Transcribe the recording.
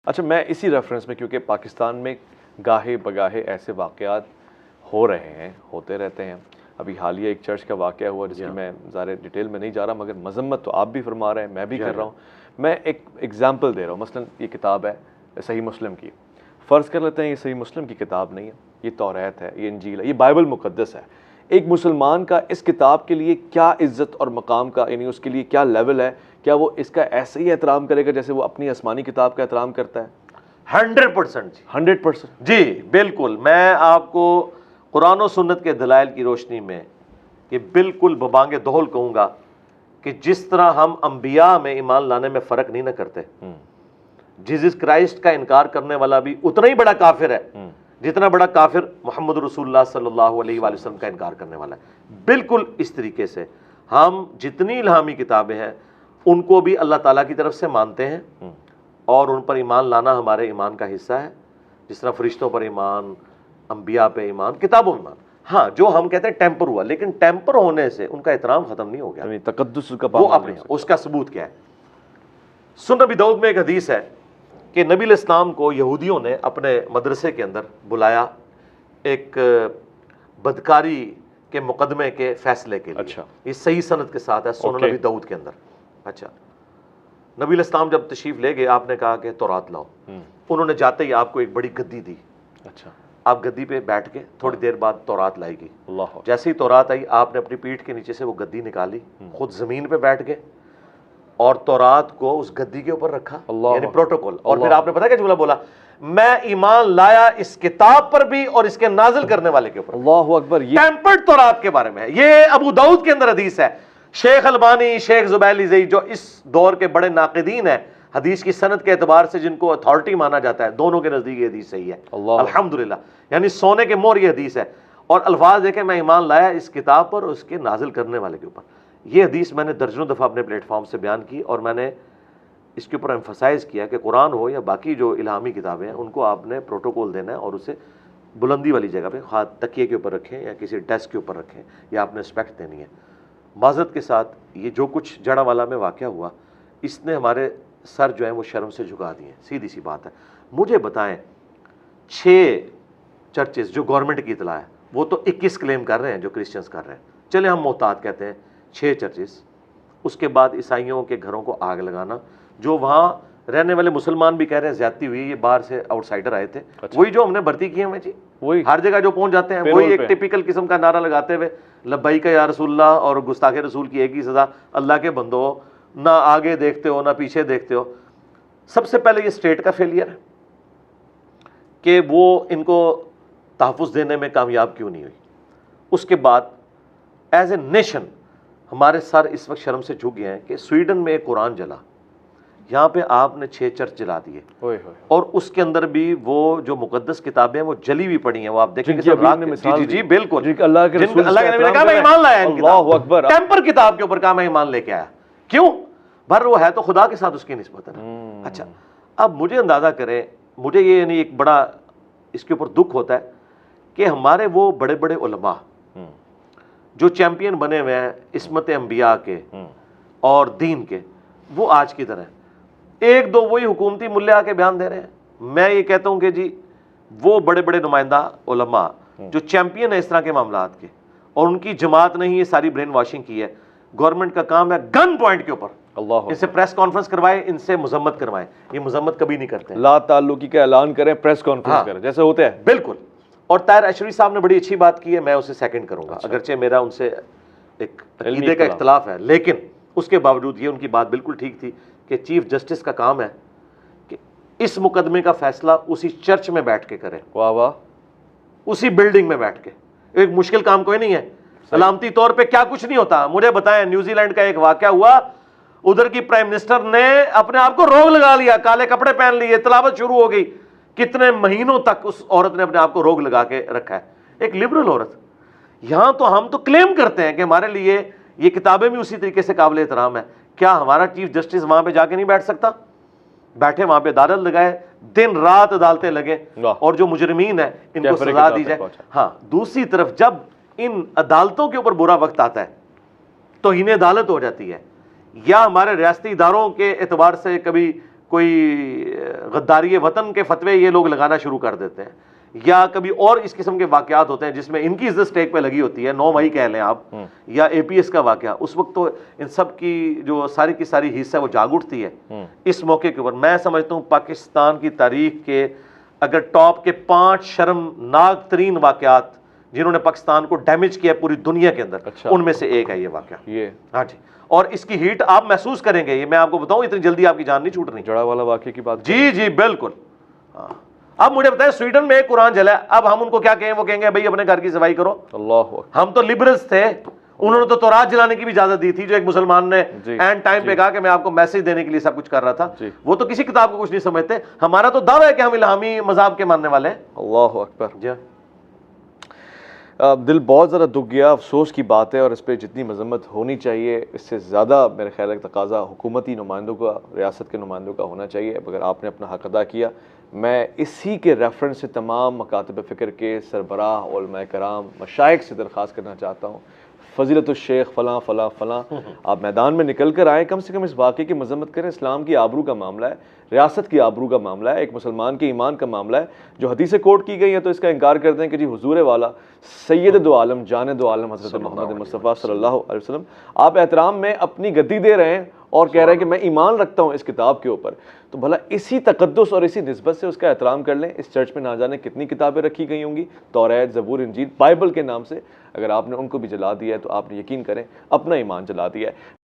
اچھا، میں اسی ریفرنس میں، کیونکہ پاکستان میں گاہے بگاہے ایسے واقعات ہو رہے ہیں، ہوتے رہتے ہیں. ابھی حالیہ ایک چرچ کا واقعہ ہوا جس کی میں ظاہر ڈیٹیل میں نہیں جا رہا، مگر مذمت تو آپ بھی فرما رہے ہیں، میں بھی کر رہا ہوں. میں ایک ایگزامپل دے رہا ہوں. مثلا یہ کتاب ہے صحیح مسلم کی، فرض کر لیتے ہیں یہ صحیح مسلم کی کتاب نہیں ہے، یہ توریت ہے، یہ انجیل ہے، یہ بائبل مقدس ہے. ایک مسلمان کا اس کتاب کے لیے کیا عزت اور مقام کا، یعنی اس کے لیے کیا لیول ہے؟ کیا وہ اس کا ایسے ہی احترام کرے گا جیسے وہ اپنی آسمانی کتاب کا احترام کرتا ہے؟ 100%. 100%. جی بالکل. میں آپ کو قرآن و سنت کے دلائل کی روشنی میں یہ بالکل ببانگ دہل کہوں گا کہ جس طرح ہم انبیاء میں ایمان لانے میں فرق نہیں نہ کرتے، جیزس کرائسٹ کا انکار کرنے والا بھی اتنا ہی بڑا کافر ہے جتنا بڑا کافر محمد رسول اللہ صلی اللہ علیہ وآلہ وسلم کا انکار کرنے والا ہے. بالکل اس طریقے سے ہم جتنی الہامی کتابیں ہیں ان کو بھی اللہ تعالیٰ کی طرف سے مانتے ہیں اور ان پر ایمان لانا ہمارے ایمان کا حصہ ہے. جس طرح فرشتوں پر ایمان، انبیاء پہ ایمان، کتابوں میں ایمان. ہاں، جو ہم کہتے ہیں ٹیمپر ہوا، لیکن ٹیمپر ہونے سے ان کا احترام ختم نہیں ہو گیا، یعنی تقدس کا وہ پابند اپنے اس کا ثبوت کیا ہے؟ سنن نبی داؤد میں ایک حدیث ہے کہ نبی علیہ السلام کو یہودیوں نے اپنے مدرسے کے اندر بلایا ایک بدکاری کے مقدمے کے فیصلے کے لیے. اچھا، یہ صحیح سند کے ساتھ ہے سنن نبی داؤد کے اندر. اچھا، نبی علیہ السلام جب تشریف لے گئے، آپ نے کہا کہ تورات لاؤ. انہوں نے جاتے ہی آپ کو ایک بڑی گدی دی. اچھا، آپ گدی پہ بیٹھ کے تھوڑی دیر بعد تورات لائی گئی. اللہ. جیسے ہی تورات آئی، آپ نے اپنی پیٹھ کے نیچے سے وہ گدی نکالی، خود زمین پہ بیٹھ گئے اور تورات کو اس گدی کے اوپر رکھا، یعنی پروٹوکول. اور پھر آپ نے پتا کیا جملہ بولا؟ میں ایمان لایا اس کتاب پر بھی اور اس کے نازل کرنے والے کے اوپر. اللہ اکبر. یہ ٹیمپرڈ تورات کے بارے میں ہے. یہ ابو داؤد کے اندر حدیث ہے. شیخ البانی، شیخ زبیلی زئی، جو اس دور کے بڑے ناقدین ہیں حدیث کی سند کے اعتبار سے، جن کو اتھارٹی مانا جاتا ہے، دونوں کے نزدیک یہ حدیث صحیح ہے الحمدللہ. یعنی سونے کے مور یہ حدیث ہے. اور الفاظ دیکھیں، میں ایمان لایا اس کتاب پر اور اس کے نازل کرنے والے کے اوپر. یہ حدیث میں نے درجنوں دفعہ اپنے پلیٹ فارم سے بیان کی اور میں نے اس کے اوپر ایمفسائز کیا کہ قرآن ہو یا باقی جو الہامی کتابیں ہیں، ان کو آپ نے پروٹوکول دینا ہے اور اسے بلندی والی جگہ پہ، خواہ تکیے کے اوپر رکھیں یا کسی ڈیسک کے اوپر رکھیں، یا آپ نے رسپیکٹ دینی ہے. معذرت کے ساتھ یہ جو کچھ جڑا والا میں واقعہ ہوا، اس نے ہمارے سر جو ہیں وہ شرم سے جھکا دیے. سیدھی سی بات ہے. مجھے بتائیں، 6 چرچز جو گورنمنٹ کی اطلاع ہے، وہ تو 21 کلیم کر رہے ہیں جو کرسچنز کر رہے ہیں، چلے ہم محتاط کہتے ہیں 6 چرچز. اس کے بعد عیسائیوں کے گھروں کو آگ لگانا، جو وہاں رہنے والے مسلمان بھی کہہ رہے ہیں زیادتی ہوئی، یہ باہر سے آؤٹ سائڈر آئے تھے. وہی جو ہم نے بھرتی کیے ہیں جی، وہی ہر جگہ جو پہنچ جاتے ہیں، وہی ایک ٹپیکل قسم کا نعرہ لگاتے ہوئے لبیک یا رسول اللہ، اور گستاخ رسول کی ایک ہی سزا، اللہ کے بندو، نہ آگے دیکھتے ہو نہ پیچھے دیکھتے ہو. سب سے پہلے یہ اسٹیٹ کا فیلئر ہے کہ وہ ان کو تحفظ دینے میں کامیاب کیوں نہیں ہوئی. اس کے بعد ایز اے نیشن ہمارے سر اس وقت شرم سے جھک گئے ہیں کہ سویڈن میں ایک قرآن جلا، یہاں پہ آپ نے 6 چرچ جلا دیے، اور اس کے اندر بھی وہ جو مقدس کتابیں ہیں وہ جلی ہوئی پڑی ہیں. وہ آپ دیکھیں گے. جی بالکل، اللہ کے نبی نے کہا میں ایمان لایا ان کتاب، ٹیمپر کتاب کے اوپر کہا میں ایمان لے کے آیا. کیوں؟ بھر وہ ہے تو خدا کے ساتھ اس کی نسبت ہے نا. اچھا، اب مجھے اندازہ کریں، مجھے یہ یعنی ایک بڑا اس کے اوپر دکھ ہوتا ہے کہ ہمارے وہ بڑے بڑے علماء جو چیمپئن بنے ہوئے ہیں عصمت انبیاء کے اور دین کے، وہ آج کی طرح 1-2 وہی حکومتی ملے آ کے بیان دے رہے ہیں. میں یہ کہتا ہوں کہ جی وہ بڑے بڑے نمائندہ علماء جو چیمپئن ہیں اس طرح کے معاملات کے، اور ان کی جماعت نے ہی یہ ساری برین واشنگ کی ہے. گورنمنٹ کا کام ہے گن پوائنٹ کے اوپر ان سے پریس کانفرنس کروائے، ان سے مذمت کروائے. یہ مذمت کبھی نہیں کرتے، لا تعلقی کا اعلان کریں، پریس کانفرنس کریں جیسے ہوتے ہیں. بالکل. اور طاہر اشری صاحب نے بڑی اچھی بات کی ہے، میں اسے سیکنڈ کروں گا. اگرچہ میرا ان سے ایک عقیدے کا اختلاف ہے، لیکن اس کے باوجود یہ ان کی بات بالکل ٹھیک تھی کہ چیف جسٹس کا کام ہے کہ اس مقدمے کا فیصلہ اسی چرچ میں بیٹھ کے کرے. واہ واہ. اسی بلڈنگ میں بیٹھ کے. ایک مشکل کام کوئی نہیں ہے. علامتی طور پہ کیا کچھ نہیں ہوتا. مجھے بتائیں، نیوزی لینڈ کا ایک واقعہ ہوا، ادھر کی پرائم منسٹر نے اپنے آپ کو روگ لگا لیا، کالے کپڑے پہن لیے، تلاوت شروع ہو گئی. کتنے مہینوں تک اس عورت نے اپنے آپ کو روگ لگا کے رکھا ہے، ایک لبرل عورت. یہاں تو ہم تو کلیم کرتے ہیں کہ ہمارے لیے یہ کتابیں بھی اسی طریقے سے قابل احترام ہے. کیا ہمارا چیف جسٹس وہاں پہ جا کے نہیں بیٹھ سکتا؟ بیٹھے وہاں پہ عدالت لگائے، دن رات عدالتیں لگے، اور جو مجرمین ہیں ان کو سزا دی جائے. ہاں، دوسری طرف جب ان عدالتوں کے اوپر برا وقت آتا ہے توہین عدالت ہو جاتی ہے، یا ہمارے ریاستی اداروں کے اعتبار سے کبھی کوئی غداری وطن کے فتوے یہ لوگ لگانا شروع کر دیتے ہیں، یا کبھی اور اس قسم کے واقعات ہوتے ہیں جس میں ان کی عزت اسٹیک پہ لگی ہوتی ہے، 9 مئی کہہ لیں آپ، یا اے پی ایس کا واقعہ، اس وقت تو ان سب کی جو ساری کی ساری حصہ وہ جاگ اٹھتی ہے اس موقع کے اوپر۔ میں سمجھتا ہوں پاکستان کی تاریخ کے اگر ٹاپ کے 5 شرمناک ترین واقعات جنہوں نے پاکستان کو ڈیمیج کیا پوری دنیا کے اندر، ان میں سے ایک ہے یہ واقعہ۔ ہاں جی، اور اس کی ہیٹ آپ محسوس کریں گے، یہ میں آپ کو بتاؤں اتنی جلدی آپ کی جان نہیں چھوٹ رہی۔ جڑا والا واقعے کی بات، جی جی بالکل۔ اب مجھے بتائیں سویڈن میں ایک قرآن جلا ہے، اب ہم ان کو کیا کہیں؟ وہ کہیں گے بھائی اپنے گھر کی صفائی کرو۔ اللہ، ہم تو لبرلز تھے، انہوں نے تو تورات جلانے کی بھی اجازت دی تھی، جو ایک مسلمان نے اینڈ ٹائم پہ کہا کہ میں آپ کو میسج دینے کے لیے سب کچھ کر رہا تھا۔ وہ تو کسی کتاب کو کچھ نہیں سمجھتے، ہمارا تو دعویٰ ہے کہ ہم الہامی مذہب کے ماننے والے ہیں۔ اللہ اکبر۔ جی دل بہت زیادہ دکھ گیا، افسوس کی بات ہے، اور اس پہ جتنی مذمت ہونی چاہیے اس سے زیادہ میرے خیال ہے تقاضا حکومتی نمائندوں کا، ریاست کے نمائندوں کا ہونا چاہیے۔ اگر آپ نے اپنا حق ادا کیا، میں اسی کے ریفرنس سے تمام مکاتب فکر کے سربراہ، علماء کرام، مشائخ سے درخواست کرنا چاہتا ہوں، فضیلت الشیخ فلاں فلاں فلاں، آپ میدان میں نکل کر آئیں، کم سے کم اس واقعے کی مذمت کریں۔ اسلام کی آبرو کا معاملہ ہے، ریاست کی آبرو کا معاملہ ہے، ایک مسلمان کے ایمان کا معاملہ ہے۔ جو حدیثیں کوٹ کی گئی ہیں تو اس کا انکار کرتے ہیں کہ جی حضور والا سید دو عالم، جان دو عالم حضرت محمد مصطفیٰ صلی اللہ علیہ وسلم، آپ احترام میں اپنی گدی دے رہے ہیں اور کہہ رہے ہیں کہ میں ایمان رکھتا ہوں اس کتاب کے اوپر، تو بھلا اسی تقدس اور اسی نسبت سے اس کا احترام کر لیں۔ اس چرچ میں نہ جانے کتنی کتابیں رکھی گئی ہوں گی، توریت، زبور، انجیل، بائبل کے نام سے، اگر آپ نے ان کو بھی جلا دیا ہے تو آپ نے یقین کریں اپنا ایمان جلا دیا ہے۔